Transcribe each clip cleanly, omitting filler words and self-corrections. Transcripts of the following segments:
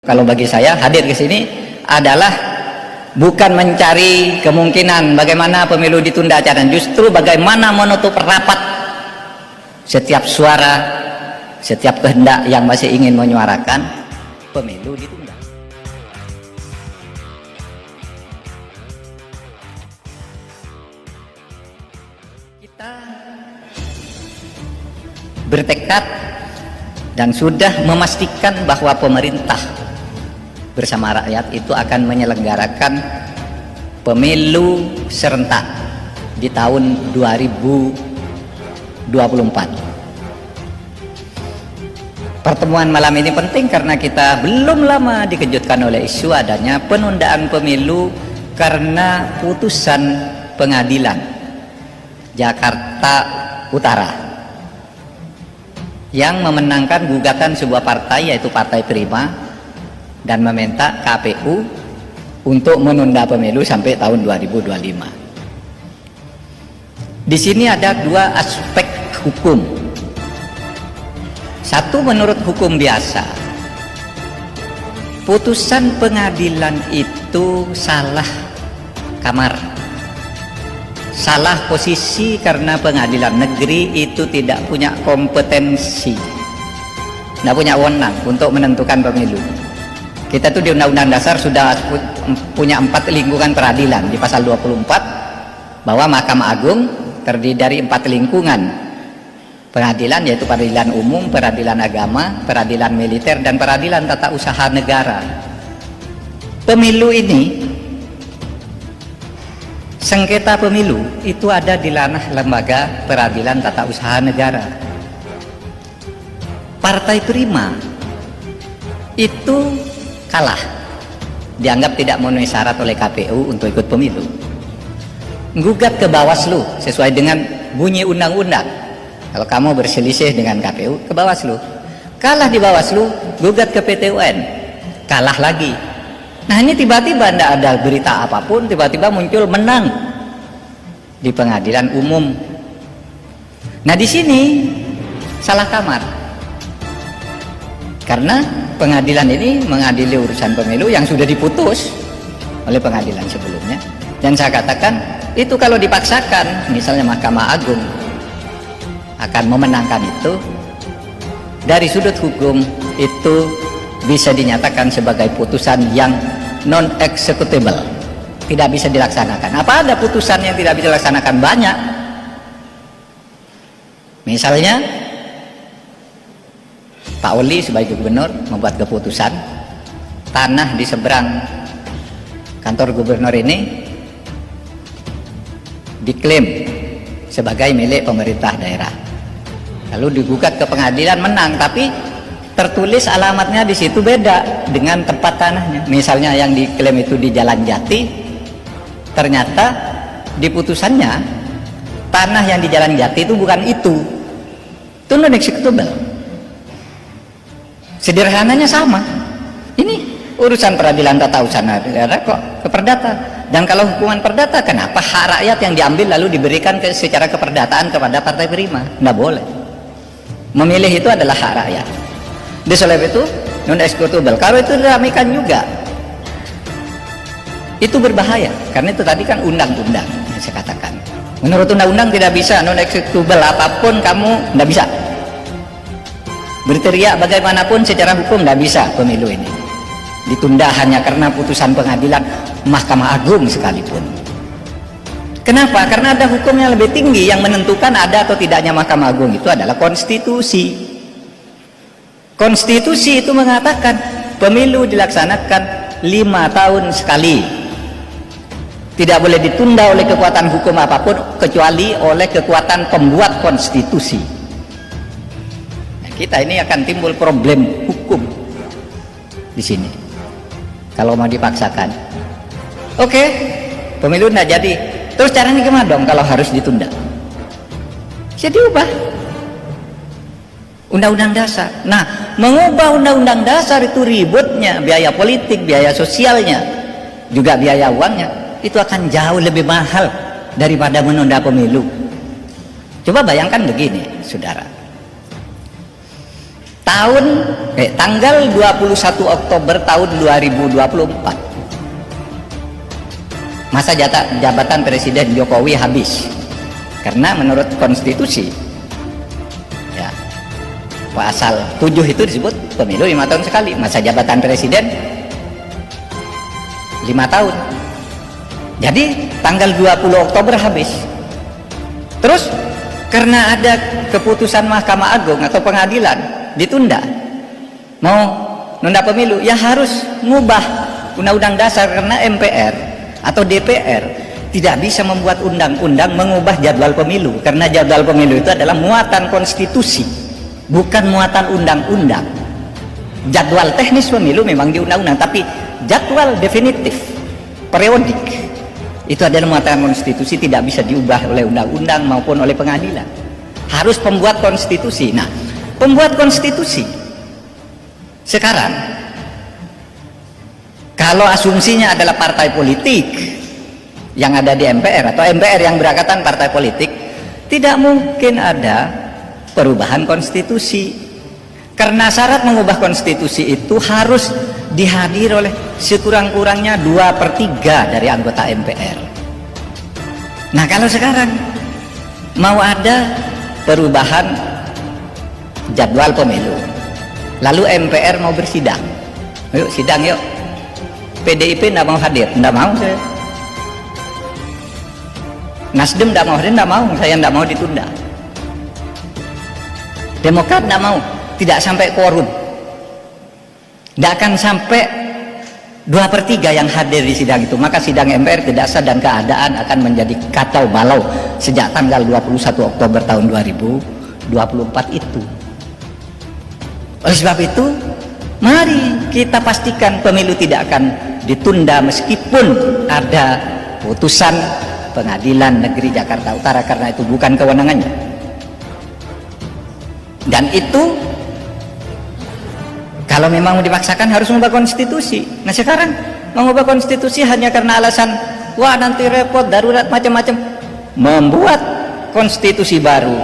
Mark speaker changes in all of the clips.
Speaker 1: Kalau bagi saya hadir ke sini adalah bukan mencari kemungkinan bagaimana pemilu ditunda, dan justru bagaimana menutup rapat setiap suara, setiap kehendak yang masih ingin menyuarakan pemilu ditunda. Kita bertekad dan sudah memastikan bahwa pemerintah bersama rakyat itu akan menyelenggarakan pemilu serentak di tahun 2024. Pertemuan malam ini penting karena kita belum lama dikejutkan oleh isu adanya penundaan pemilu karena putusan pengadilan Jakarta Utara yang memenangkan gugatan sebuah partai, yaitu Partai Prima, dan meminta KPU untuk menunda pemilu sampai tahun 2025. Di sini ada dua aspek hukum. Satu, menurut hukum biasa, putusan pengadilan itu salah kamar, salah posisi, karena pengadilan negeri itu tidak punya kompetensi, tidak punya wewenang untuk menentukan pemilu. Kita tuh di Undang-Undang Dasar sudah punya 4 lingkungan peradilan di pasal 24, bahwa Mahkamah Agung terdiri dari 4 lingkungan peradilan, yaitu peradilan umum, peradilan agama, peradilan militer, dan peradilan tata usaha negara. Pemilu ini, sengketa pemilu itu ada di ranah lembaga peradilan tata usaha negara. Partai Prima itu kalah, dianggap tidak memenuhi syarat oleh KPU untuk ikut pemilu, gugat ke Bawaslu sesuai dengan bunyi undang-undang. Kalau kamu berselisih dengan KPU, ke Bawaslu, kalah di Bawaslu, gugat ke PT UN, kalah lagi. Nah, ini tiba-tiba tidak ada berita apapun, tiba-tiba muncul menang di pengadilan umum. Nah, di sini salah kamar, karena pengadilan ini mengadili urusan pemilu yang sudah diputus oleh pengadilan sebelumnya. Dan saya katakan, itu kalau dipaksakan, misalnya Mahkamah Agung akan memenangkan itu, dari sudut hukum itu bisa dinyatakan sebagai putusan yang non-executable, tidak bisa dilaksanakan. Apa ada putusan yang tidak bisa dilaksanakan? Banyak. Misalnya Pak Oli sebagai gubernur membuat keputusan tanah di seberang kantor gubernur ini diklaim sebagai milik pemerintah daerah, lalu digugat ke pengadilan, menang, tapi tertulis alamatnya di situ beda dengan tempat tanahnya. Misalnya yang diklaim itu di Jalan Jati, ternyata di putusannya tanah yang di Jalan Jati itu bukan itu non executable. Sederhananya sama. Ini urusan peradilan tata usaha negara kok ke perdata. Dan kalau hukuman perdata, kenapa hak rakyat yang diambil lalu diberikan secara keperdataan kepada Partai Prima? Nggak boleh. Memilih itu adalah hak rakyat. Di sebab itu non executable. Kalau itu diramaikan juga, itu berbahaya, karena itu tadi kan undang-undang yang saya katakan. Menurut undang-undang tidak bisa non executable, apapun kamu tidak bisa. Berteriak bagaimanapun secara hukum tidak bisa pemilu ini ditunda hanya karena putusan pengadilan Mahkamah Agung sekalipun. Kenapa? Karena ada hukum yang lebih tinggi yang menentukan ada atau tidaknya Mahkamah Agung, itu adalah konstitusi. Konstitusi itu mengatakan pemilu dilaksanakan 5 tahun sekali, tidak boleh ditunda oleh kekuatan hukum apapun kecuali oleh kekuatan pembuat konstitusi. Nah, kita ini akan timbul problem hukum di sini kalau mau dipaksakan. Oke, pemilu tidak jadi, terus caranya gimana dong kalau harus ditunda? Jadi ubah Undang-Undang Dasar. Nah, mengubah Undang-Undang Dasar itu ributnya, biaya politik, biaya sosialnya, juga biaya uangnya, itu akan jauh lebih mahal daripada menunda pemilu. Coba bayangkan begini, saudara. tanggal 21 Oktober tahun 2024 masa jabatan Presiden Jokowi habis, karena menurut konstitusi ya, pasal 7 itu disebut pemilu 5 tahun sekali, masa jabatan presiden 5 tahun. Jadi tanggal 20 Oktober habis. Terus karena ada keputusan Mahkamah Agung atau pengadilan ditunda, mau nunda pemilu, ya harus ngubah Undang-Undang Dasar, karena MPR atau DPR tidak bisa membuat undang-undang mengubah jadwal pemilu, karena jadwal pemilu itu adalah muatan konstitusi, bukan muatan undang-undang. Jadwal teknis pemilu memang di undang-undang, tapi jadwal definitif periodik itu adalah muatan konstitusi, tidak bisa diubah oleh undang-undang maupun oleh pengadilan, harus pembuat konstitusi. Nah, pembuat konstitusi sekarang, kalau asumsinya adalah partai politik yang ada di MPR atau MPR yang berangkatan partai politik, tidak mungkin ada perubahan konstitusi, karena syarat mengubah konstitusi itu harus dihadir oleh sekurang-kurangnya 2/3 dari anggota MPR. Nah, kalau sekarang mau ada perubahan jadwal pemilu, lalu MPR mau bersidang, yuk sidang yuk, PDIP tidak mau hadir, tidak mau saya. Nasdem tidak mau hadir, tidak mau, saya tidak mau ditunda. Demokrat tidak mau, tidak sampai quorum, tidak akan sampai 2/3 yang hadir di sidang itu, maka sidang MPR tidak sah dan keadaan akan menjadi kacau balau sejak tanggal 21 Oktober tahun 2024 itu. Oleh sebab itu, mari kita pastikan pemilu tidak akan ditunda meskipun ada putusan Pengadilan Negeri Jakarta Utara, karena itu bukan kewenangannya. Dan itu kalau memang mau dipaksakan harus mengubah konstitusi. Nah, sekarang mengubah konstitusi hanya karena alasan wah nanti repot, darurat, macam-macam. Membuat konstitusi baru,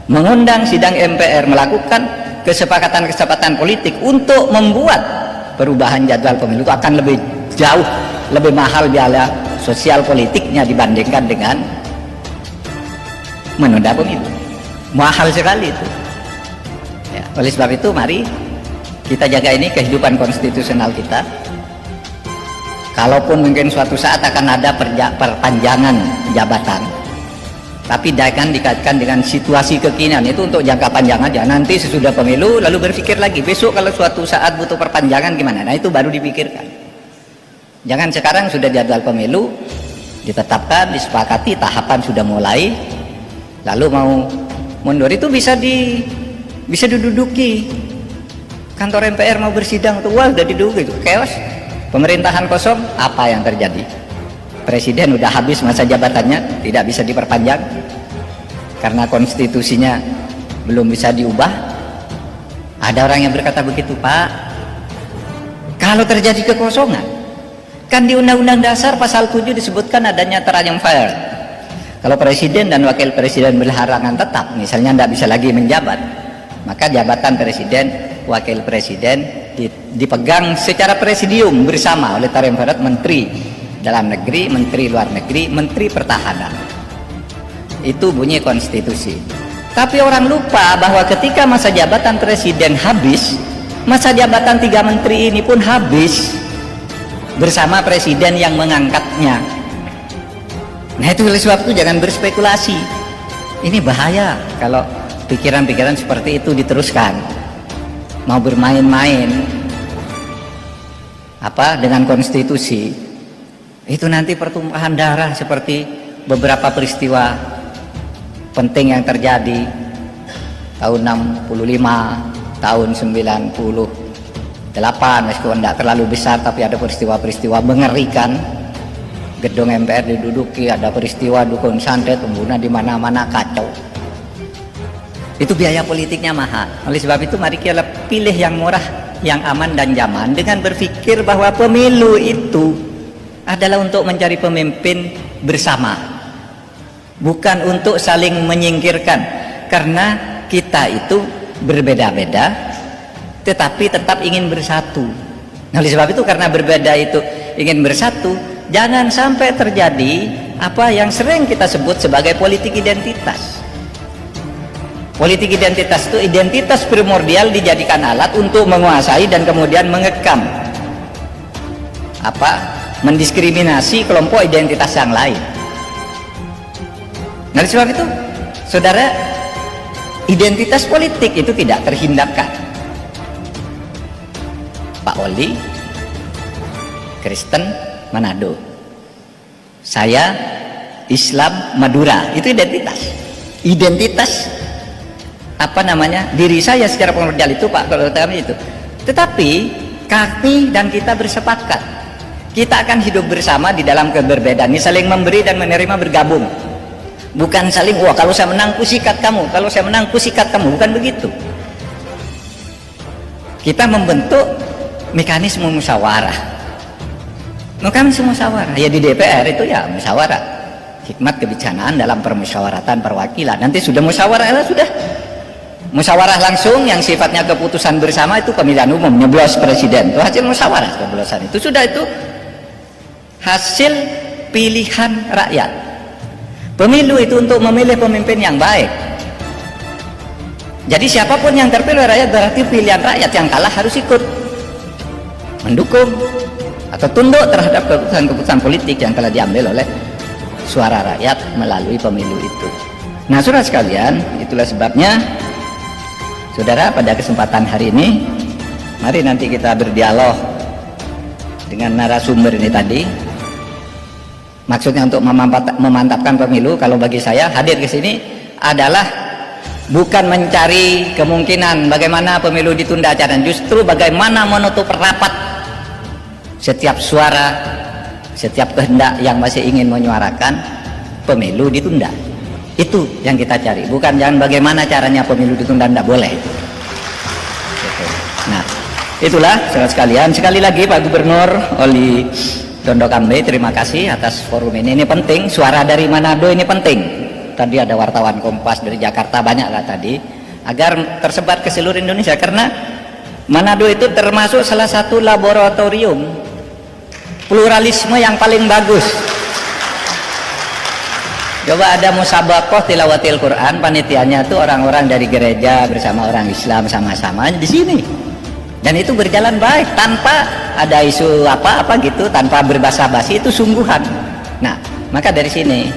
Speaker 1: mengundang sidang MPR, melakukan kesepakatan-kesepakatan politik untuk membuat perubahan jadwal pemilu itu akan lebih jauh lebih mahal biaya sosial politiknya dibandingkan dengan menunda pemilu. Mahal sekali itu ya. Oleh sebab itu mari kita jaga ini kehidupan konstitusional kita. Kalaupun mungkin suatu saat akan ada perpanjangan jabatan, tapi jangan dikaitkan dengan situasi kekinian, itu untuk jangka panjang aja. Nanti sesudah pemilu lalu berpikir lagi, besok kalau suatu saat butuh perpanjangan gimana, nah itu baru dipikirkan. Jangan sekarang sudah jadwal pemilu ditetapkan, disepakati, tahapan sudah mulai, lalu mau mundur, itu bisa diduduki. Kantor MPR mau bersidang tuh, wah udah diduduki itu chaos, pemerintahan kosong. Apa yang terjadi? Presiden udah habis masa jabatannya, tidak bisa diperpanjang karena konstitusinya belum bisa diubah. Ada orang yang berkata begitu, Pak, kalau terjadi kekosongan, kan di Undang-Undang Dasar pasal 7 disebutkan adanya triumph fair. Kalau presiden dan wakil presiden berhalangan tetap, misalnya tidak bisa lagi menjabat, maka jabatan presiden, wakil presiden dipegang secara presidium bersama oleh triumph fair menteri dalam negeri, menteri luar negeri, menteri pertahanan. Itu bunyi konstitusi. Tapi orang lupa bahwa ketika masa jabatan presiden habis, masa jabatan 3 menteri ini pun habis bersama presiden yang mengangkatnya. Nah, itu oleh sebab itu jangan berspekulasi. Ini bahaya kalau pikiran-pikiran seperti itu diteruskan. Mau bermain-main dengan konstitusi, itu nanti pertumpahan darah seperti beberapa peristiwa penting yang terjadi tahun 65, tahun 98, meskipun tidak terlalu besar, tapi ada peristiwa-peristiwa mengerikan. Gedung MPR diduduki, ada peristiwa dukun santet, pembunuhan di mana-mana, kacau. Itu biaya politiknya mahal. Oleh sebab itu mari kita pilih yang murah, yang aman dan nyaman, dengan berpikir bahwa pemilu itu adalah untuk mencari pemimpin bersama, bukan untuk saling menyingkirkan, karena kita itu berbeda-beda, tetapi tetap ingin bersatu. Nah, oleh sebab itu karena berbeda itu ingin bersatu, jangan sampai terjadi apa yang sering kita sebut sebagai politik identitas. Politik identitas itu identitas primordial dijadikan alat untuk menguasai dan kemudian mengekang mendiskriminasi kelompok identitas yang lain. Nah, oleh sebab itu saudara, identitas politik itu tidak terhindarkan. Pak Oli Kristen Manado, saya Islam Madura, itu identitas diri saya secara primordial itu Pak kami itu. Tetapi kami dan kita bersepakat kita akan hidup bersama di dalam keberbedaan ini, saling memberi dan menerima, bergabung, bukan saling kalau saya menang ku sikat kamu, kalau saya menang ku sikat kamu, bukan begitu. Kita membentuk mekanisme musyawarah. Ya di DPR itu ya musyawarah, hikmat kebijaksanaan dalam permusyawaratan perwakilan. Nanti sudah musyawarah langsung yang sifatnya keputusan bersama, itu pemilihan umum, nyoblos presiden, itu hasil musyawarah coblosan, itu sudah, itu hasil pilihan rakyat. Pemilu itu untuk memilih pemimpin yang baik. Jadi siapapun yang terpilih rakyat berarti pilihan rakyat, yang kalah harus ikut mendukung atau tunduk terhadap keputusan-keputusan politik yang telah diambil oleh suara rakyat melalui pemilu itu. Nah, saudara sekalian, itulah sebabnya saudara, pada kesempatan hari ini mari nanti kita berdialog dengan narasumber ini tadi. Maksudnya untuk memantapkan pemilu. Kalau bagi saya hadir ke sini adalah bukan mencari kemungkinan bagaimana pemilu ditunda acara, justru bagaimana menutup rapat setiap suara, setiap kehendak yang masih ingin menyuarakan pemilu ditunda. Itu yang kita cari, bukan jangan bagaimana caranya pemilu ditunda, tidak boleh. Nah, itulah saudara sekalian. Sekali lagi Pak Gubernur Oli Dondo Kambe, terima kasih atas forum ini. Ini penting, suara dari Manado ini penting. Tadi ada wartawan Kompas dari Jakarta, banyak lah tadi, agar tersebar ke seluruh Indonesia, karena Manado itu termasuk salah satu laboratorium pluralisme yang paling bagus. Coba ada musabaqah tilawatil Quran, panitianya itu orang-orang dari gereja bersama orang Islam sama-sama di sini, dan itu berjalan baik tanpa ada isu apa-apa gitu, tanpa berbasa-basi, itu sungguhan. Nah, maka dari sini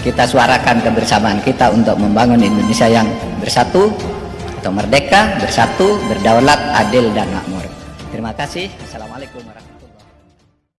Speaker 1: kita suarakan kebersamaan kita untuk membangun Indonesia yang bersatu atau merdeka, bersatu, berdaulat, adil dan makmur. Terima kasih. Assalamualaikum warahmatullahi wabarakatuh.